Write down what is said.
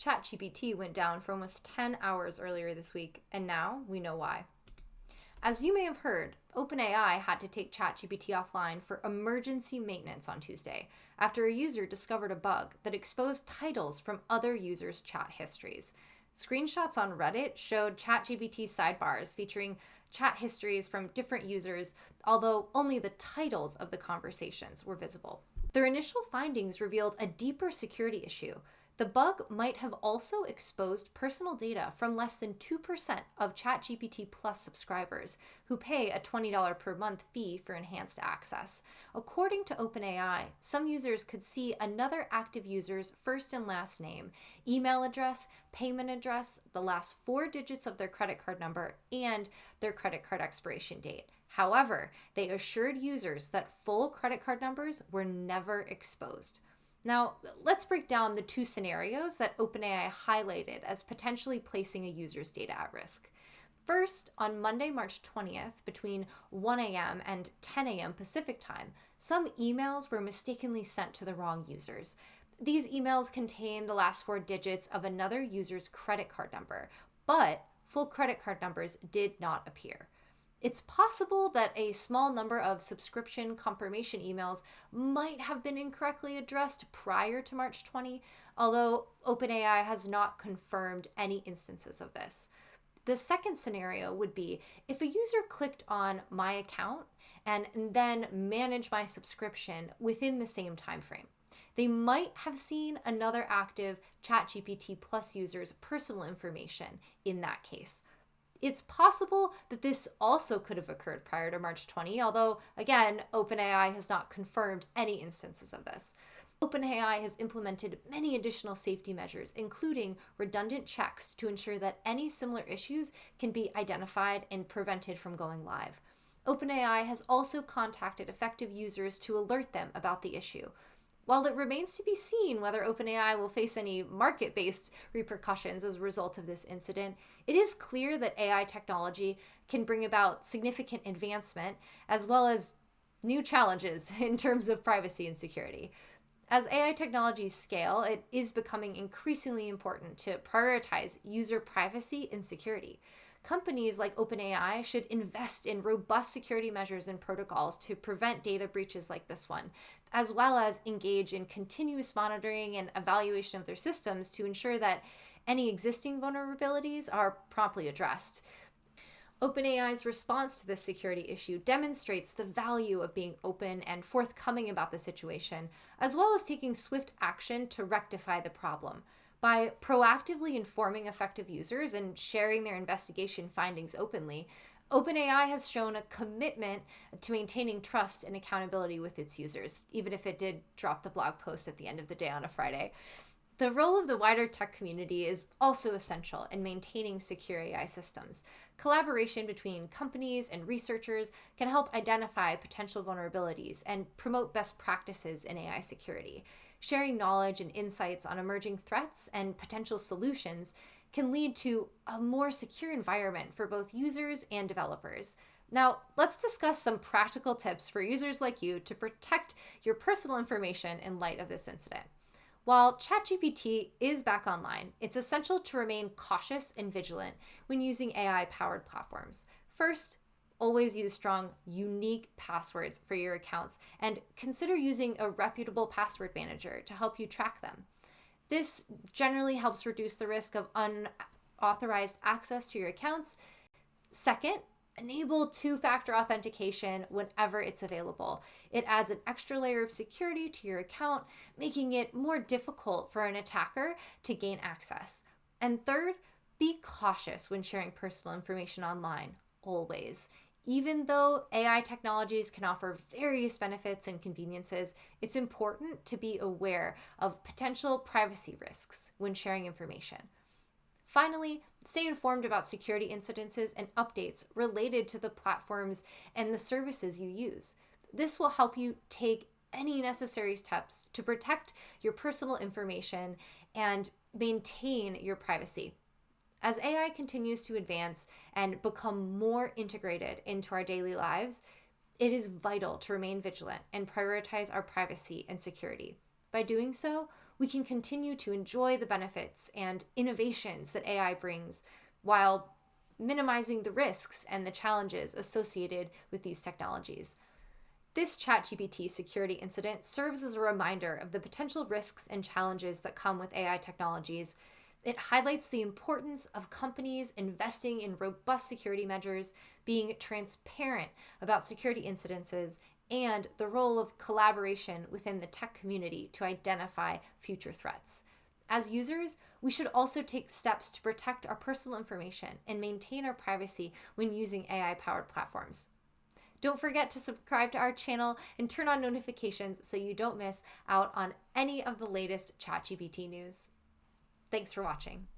ChatGPT went down for almost 10 hours earlier this week, and now we know why. As you may have heard, OpenAI had to take ChatGPT offline for emergency maintenance on Tuesday after a user discovered a bug that exposed titles from other users' chat histories. Screenshots on Reddit showed ChatGPT sidebars featuring chat histories from different users, although only the titles of the conversations were visible. Their initial findings revealed a deeper security issue. The bug might have also exposed personal data from less than 2% of ChatGPT Plus subscribers who pay a $20 per month fee for enhanced access. According to OpenAI, some users could see another active user's first and last name, email address, payment address, the last 4 digits of their credit card number, and their credit card expiration date. However, they assured users that full credit card numbers were never exposed. Now, let's break down the 2 scenarios that OpenAI highlighted as potentially placing a user's data at risk. First, on Monday, March 20th, between 1 a.m. and 10 a.m. Pacific time, some emails were mistakenly sent to the wrong users. These emails contain the last 4 digits of another user's credit card number, but full credit card numbers did not appear. It's possible that a small number of subscription confirmation emails might have been incorrectly addressed prior to March 20, although OpenAI has not confirmed any instances of this. The second scenario would be if a user clicked on My Account and then Manage My Subscription within the same time frame. They might have seen another active ChatGPT Plus user's personal information in that case. It's possible that this also could have occurred prior to March 20, although, again, OpenAI has not confirmed any instances of this. OpenAI has implemented many additional safety measures, including redundant checks to ensure that any similar issues can be identified and prevented from going live. OpenAI has also contacted affected users to alert them about the issue. While it remains to be seen whether OpenAI will face any market-based repercussions as a result of this incident, it is clear that AI technology can bring about significant advancement as well as new challenges in terms of privacy and security. As AI technologies scale, it is becoming increasingly important to prioritize user privacy and security. Companies like OpenAI should invest in robust security measures and protocols to prevent data breaches like this one, as well as engage in continuous monitoring and evaluation of their systems to ensure that any existing vulnerabilities are promptly addressed. OpenAI's response to this security issue demonstrates the value of being open and forthcoming about the situation, as well as taking swift action to rectify the problem. By proactively informing affected users and sharing their investigation findings openly, OpenAI has shown a commitment to maintaining trust and accountability with its users, even if it did drop the blog post at the end of the day on a Friday. The role of the wider tech community is also essential in maintaining secure AI systems. Collaboration between companies and researchers can help identify potential vulnerabilities and promote best practices in AI security. Sharing knowledge and insights on emerging threats and potential solutions can lead to a more secure environment for both users and developers. Now, let's discuss some practical tips for users like you to protect your personal information in light of this incident. While ChatGPT is back online, it's essential to remain cautious and vigilant when using AI-powered platforms. First, always use strong, unique passwords for your accounts and consider using a reputable password manager to help you track them. This generally helps reduce the risk of unauthorized access to your accounts. Second, enable two-factor authentication whenever it's available. It adds an extra layer of security to your account, making it more difficult for an attacker to gain access. And third, be cautious when sharing personal information online, always. Even though AI technologies can offer various benefits and conveniences, it's important to be aware of potential privacy risks when sharing information. Finally, stay informed about security incidences and updates related to the platforms and the services you use. This will help you take any necessary steps to protect your personal information and maintain your privacy. As AI continues to advance and become more integrated into our daily lives, it is vital to remain vigilant and prioritize our privacy and security. By doing so, we can continue to enjoy the benefits and innovations that AI brings while minimizing the risks and the challenges associated with these technologies. This ChatGPT security incident serves as a reminder of the potential risks and challenges that come with AI technologies. It highlights the importance of companies investing in robust security measures, being transparent about security incidences, and the role of collaboration within the tech community to identify future threats. As users, we should also take steps to protect our personal information and maintain our privacy when using AI-powered platforms. Don't forget to subscribe to our channel and turn on notifications so you don't miss out on any of the latest ChatGPT news. Thanks for watching.